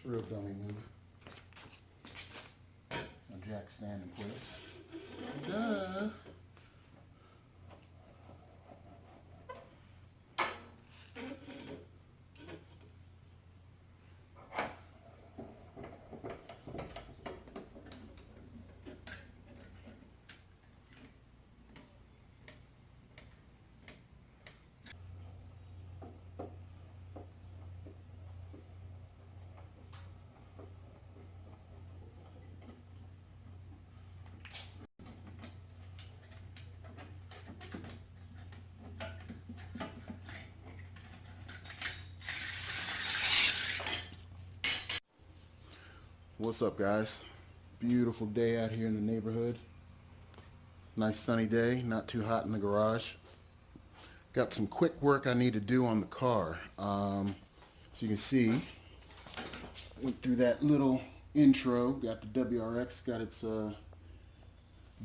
real dummy move. A jack stand in place. Duh. What's up, guys? Beautiful day out here in the neighborhood. Nice sunny day, not too hot in the garage. Got some quick work I need to do on the car. So you can see, went through that little intro. Got the WRX, got its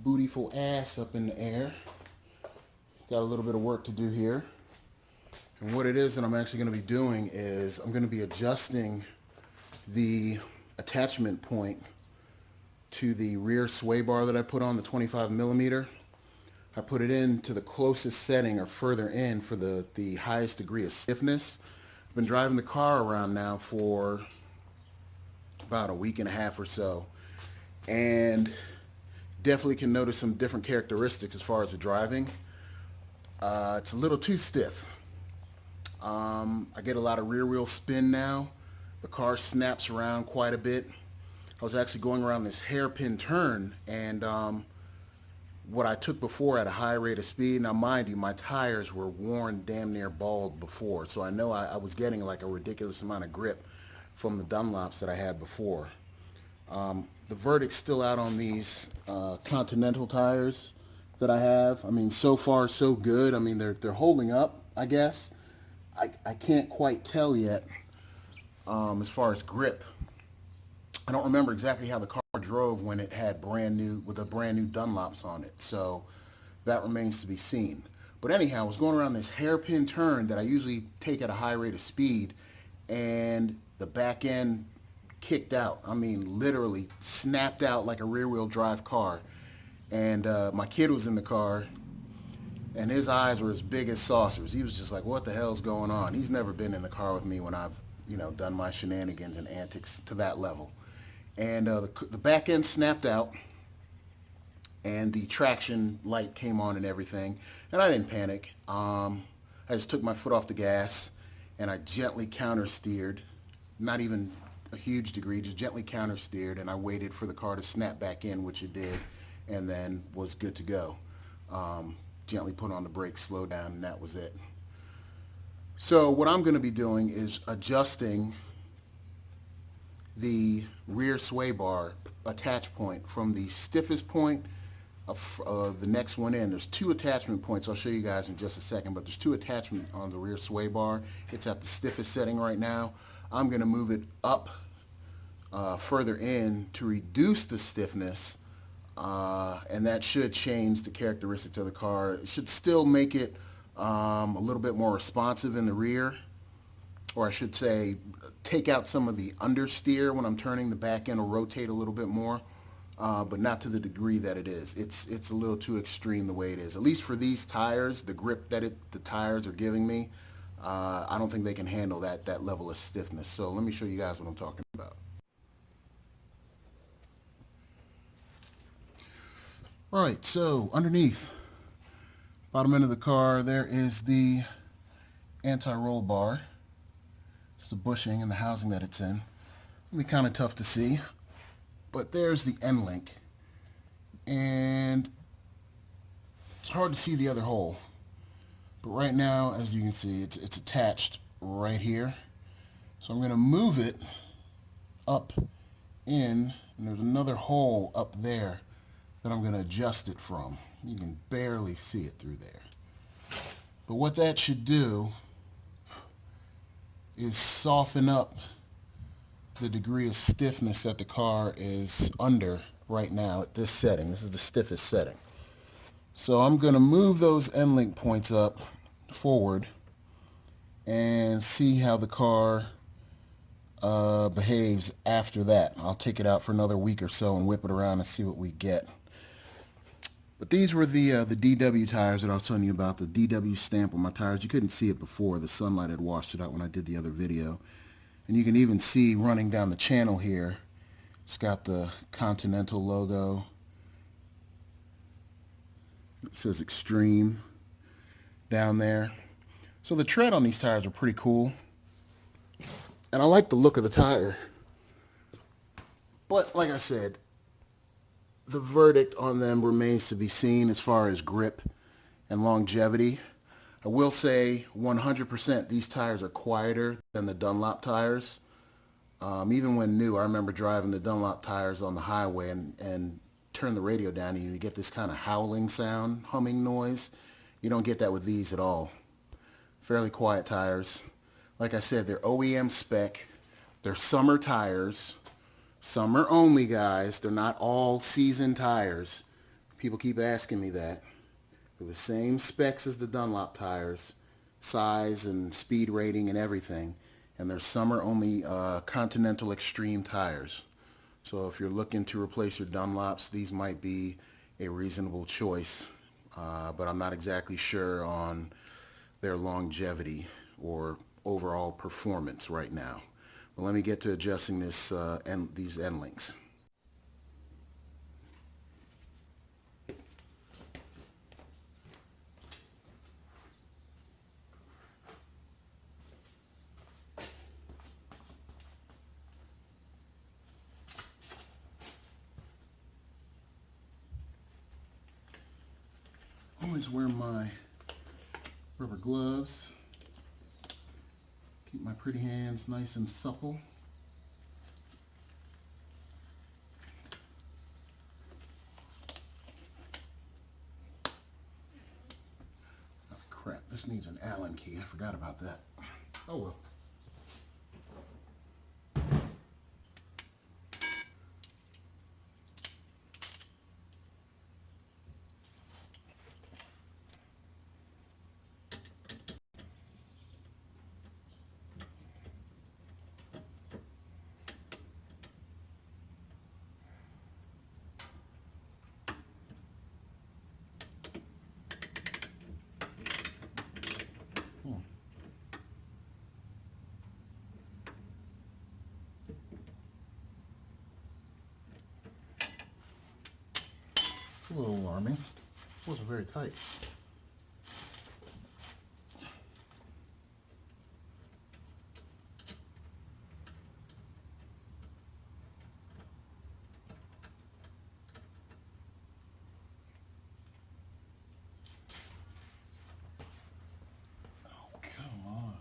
bootyful ass up in the air. Got a little bit of work to do here. And what it is that I'm actually going to be doing is I'm going to be adjusting the attachment point to the rear sway bar that I put on, the 25 millimeter. I put it into the closest setting or further in for the highest degree of stiffness. I've been driving the car around now for about a week and a half or so, and definitely can notice some different characteristics as far as the driving. It's a little too stiff. I get a lot of rear wheel spin now. The car snaps around quite a bit. I was actually going around this hairpin turn, and what I took before at a high rate of speed, now mind you, my tires were worn damn near bald before, so I know I was getting like a ridiculous amount of grip from the Dunlops that I had before. The verdict's still out on these Continental tires that I have. I mean, so far so good. I mean, they're holding up, I guess. I can't quite tell yet. As far as grip, I don't remember exactly how the car drove when it had brand new Dunlops on it, so that remains to be seen. But anyhow, I was going around this hairpin turn that I usually take at a high rate of speed, and the back end kicked out. I mean, literally snapped out like a rear-wheel drive car. And my kid was in the car, and his eyes were as big as saucers. He was just like, what the hell's going on? He's never been in the car with me when I've done my shenanigans and antics to that level. And the back end snapped out, and the traction light came on and everything. And I didn't panic. I just took my foot off the gas, and I gently counter-steered, not even a huge degree, just gently counter-steered, and I waited for the car to snap back in, which it did, and then was good to go. Gently put on the brakes, slow down, and that was it. So what I'm going to be doing is adjusting the rear sway bar attach point from the stiffest point of the next one in. There's two attachment points. I'll show you guys in just a second, but there's two attachments on the rear sway bar. It's at the stiffest setting right now. I'm going to move it up further in to reduce the stiffness, and that should change the characteristics of the car. It should still make it a little bit more responsive in the rear, or I should say take out some of the understeer when I'm turning. The back end will rotate a little bit more, but not to the degree that it is. It's a little too extreme the way it is. At least for these tires, the grip that the tires are giving me, I don't think they can handle that level of stiffness. So let me show you guys what I'm talking about. All right, so underneath, bottom end of the car, there is the anti-roll bar. It's the bushing and the housing that it's in. It'll be kind of tough to see, but there's the end link, and it's hard to see the other hole. But right now, as you can see, it's attached right here. So I'm going to move it up in, and there's another hole up there that I'm going to adjust it from. You can barely see it through there. But what that should do is soften up the degree of stiffness that the car is under right now at this setting. This is the stiffest setting. So I'm going to move those end link points up forward and see how the car behaves after that. I'll take it out for another week or so and whip it around and see what we get. But these were the DW tires that I was telling you about, the DW stamp on my tires. You couldn't see it before. The sunlight had washed it out when I did the other video. And you can even see running down the channel here, it's got the Continental logo. It says Extreme down there. So the tread on these tires are pretty cool. And I like the look of the tire. But like I said, the verdict on them remains to be seen as far as grip and longevity. I will say 100% these tires are quieter than the Dunlop tires. Even when new, I remember driving the Dunlop tires on the highway and turn the radio down and you get this kind of howling sound, humming noise. You don't get that with these at all. Fairly quiet tires. Like I said, they're OEM spec. They're summer tires. Summer only, guys. They're not all season tires. People keep asking me that. They're the same specs as the Dunlop tires, size and speed rating and everything. And they're summer only Continental Extreme tires. So if you're looking to replace your Dunlops, these might be a reasonable choice. But I'm not exactly sure on their longevity or overall performance right now. But let me get to adjusting this these end links. Always wear my rubber gloves. Keep my pretty hands nice and supple. Oh crap, this needs an Allen key. I forgot about that. Oh well. A little alarming. It wasn't very tight. Oh, come on.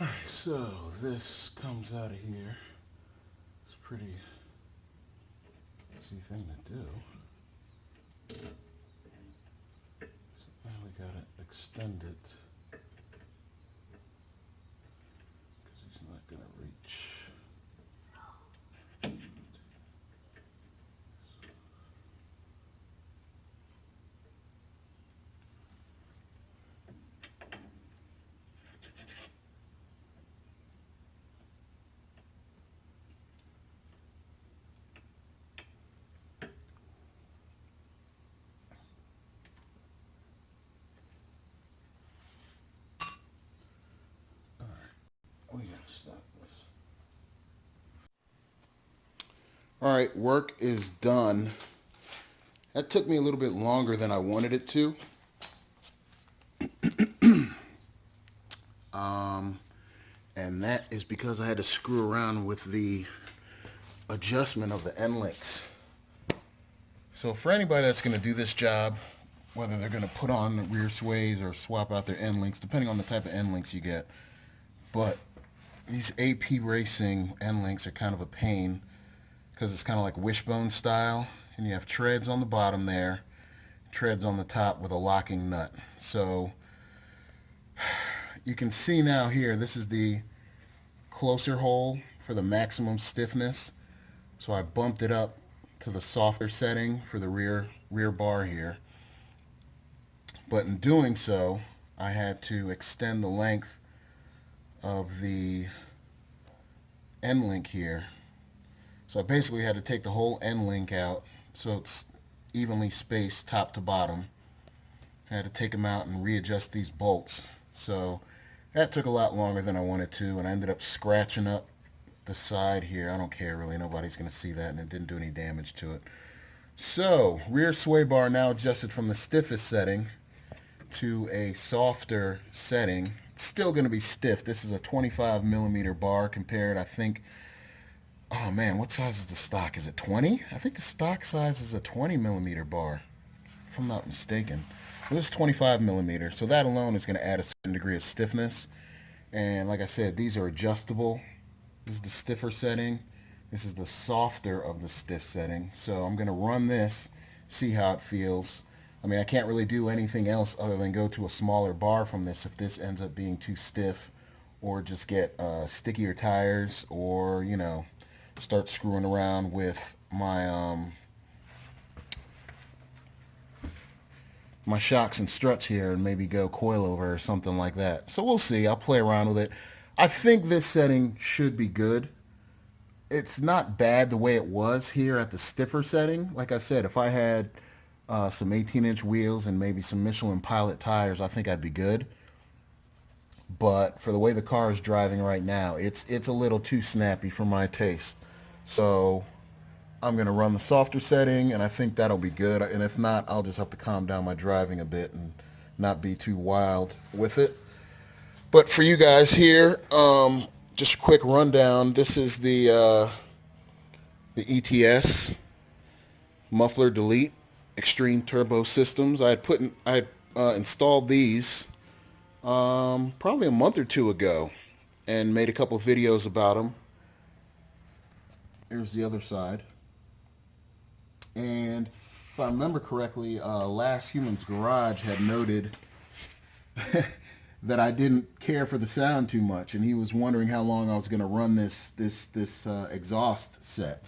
Alright, so this comes out of here. It's a pretty easy thing to do. So now we gotta extend it because he's not gonna reach. We gotta stop this. All right, work is done. That took me a little bit longer than I wanted it to. And that is because I had to screw around with the adjustment of the end links. So for anybody that's going to do this job, whether they're going to put on the rear sways or swap out their end links, depending on the type of end links you get. But these AP Racing end links are kind of a pain because it's kind of like wishbone style, and you have treads on the bottom there, treads on the top with a locking nut. So you can see now here, this is the closer hole for the maximum stiffness. So I bumped it up to the softer setting for the rear bar here. But in doing so, I had to extend the length of the end link here. So I basically had to take the whole end link out so it's evenly spaced top to bottom. I had to take them out and readjust these bolts. So that took a lot longer than I wanted to, and I ended up scratching up the side here. I don't care really, nobody's going to see that, and it didn't do any damage to it. So rear sway bar now adjusted from the stiffest setting to a softer setting. It's still going to be stiff. This is a 25 millimeter bar compared, I think, oh man, what size is the stock? Is it 20? I think the stock size is a 20 millimeter bar, if I'm not mistaken. Well, this is 25 millimeter, so that alone is going to add a certain degree of stiffness. And like I said, these are adjustable. This is the stiffer setting. This is the softer of the stiff setting. So I'm going to run this, see how it feels. I mean, I can't really do anything else other than go to a smaller bar from this if this ends up being too stiff, or just get stickier tires, or, you know, start screwing around with my my shocks and struts here and maybe go coilover or something like that. So we'll see. I'll play around with it. I think this setting should be good. It's not bad the way it was here at the stiffer setting. Like I said, if I had some 18-inch wheels and maybe some Michelin Pilot tires, I think I'd be good. But for the way the car is driving right now, it's a little too snappy for my taste. So I'm going to run the softer setting, and I think that'll be good. And if not, I'll just have to calm down my driving a bit and not be too wild with it. But for you guys here, just a quick rundown. This is the ETS muffler delete extreme turbo systems. I had installed these probably a month or two ago and made a couple videos about them. Here's the other side. And if I remember correctly, Last Human's Garage had noted that I didn't care for the sound too much, and he was wondering how long I was going to run this exhaust set.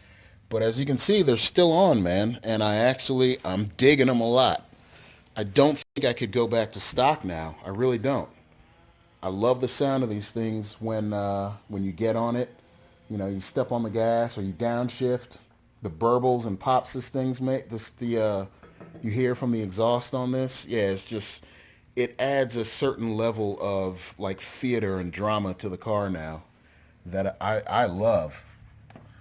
But as you can see, they're still on, man, and I'm digging them a lot. I don't think I could go back to stock now. I really don't. I love the sound of these things when you get on it. You know, you step on the gas or you downshift. The burbles and pops this thing's make, you hear from the exhaust on this. Yeah, it's just, it adds a certain level of like theater and drama to the car now that I love.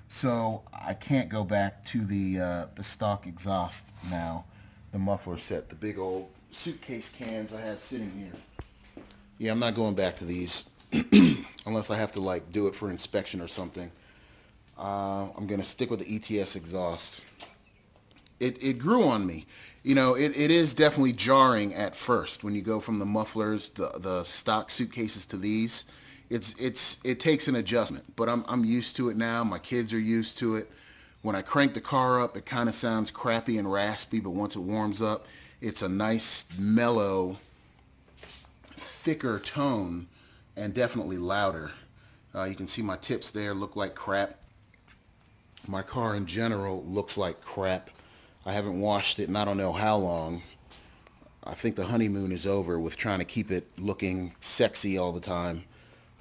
So I can't go back to the stock exhaust now. The muffler set, the big old suitcase cans I have sitting here. Yeah, I'm not going back to these unless I have to like do it for inspection or something. I'm going to stick with the ETS exhaust. It grew on me. You know, it is definitely jarring at first when you go from the mufflers, the stock suitcases to these. It takes an adjustment, but I'm used to it now. My kids are used to it. When I crank the car up, it kind of sounds crappy and raspy, but once it warms up, it's a nice, mellow, thicker tone and definitely louder. You can see my tips there look like crap. My car in general looks like crap. I haven't washed it in I don't know how long. I think the honeymoon is over with trying to keep it looking sexy all the time.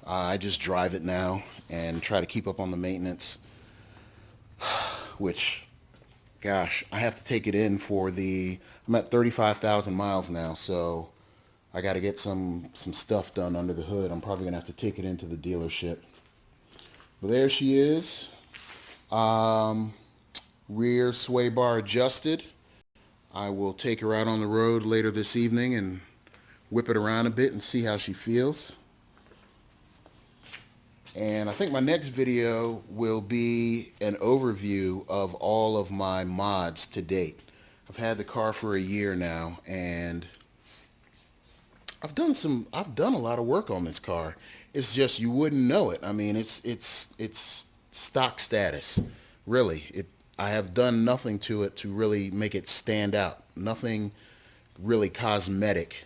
I just drive it now and try to keep up on the maintenance, which, gosh, I have to take it in I'm at 35,000 miles now, so I got to get some stuff done under the hood. I'm probably going to have to take it into the dealership. But there she is. Rear sway bar adjusted. I will take her out on the road later this evening and whip it around a bit and see how she feels. And I think my next video will be an overview of all of my mods to date. I've had the car for a year now, and I've done a lot of work on this car. It's just you wouldn't know it. I mean, it's stock status. Really, I have done nothing to it to really make it stand out. Nothing really cosmetic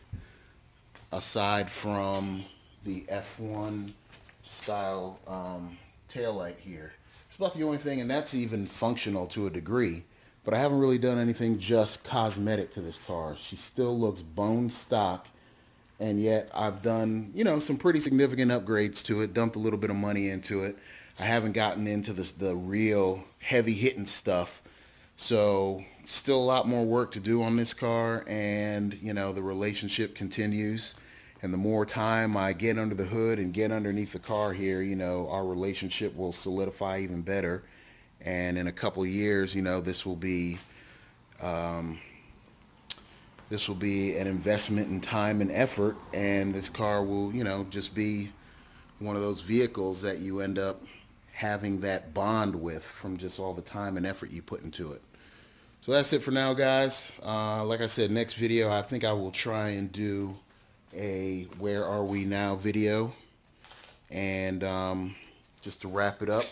aside from the F1 style taillight here. It's about the only thing, and that's even functional to a degree. but I haven't really done anything just cosmetic to this car. She still looks bone stock, and yet I've done, you know, some pretty significant upgrades to it, dumped a little bit of money into it. I haven't gotten into the real heavy hitting stuff. So still a lot more work to do on this car, and you know, the relationship continues. And the more time I get under the hood and get underneath the car here, you know, our relationship will solidify even better. And in a couple of years, you know, this will be an investment in time and effort, and this car will, you know, just be one of those vehicles that you end up having that bond with from just all the time and effort you put into it. So that's it for now, guys. Like I said, next video, I think I will try and do a where are we now video. And just to wrap it up,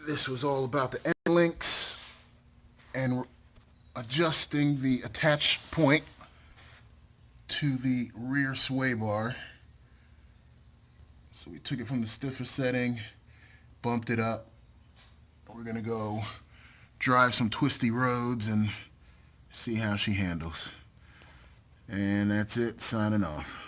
this was all about the end links and adjusting the attach point to the rear sway bar. So we took it from the stiffer setting, bumped it up. We're gonna go drive some twisty roads and see how she handles. And that's it, signing off.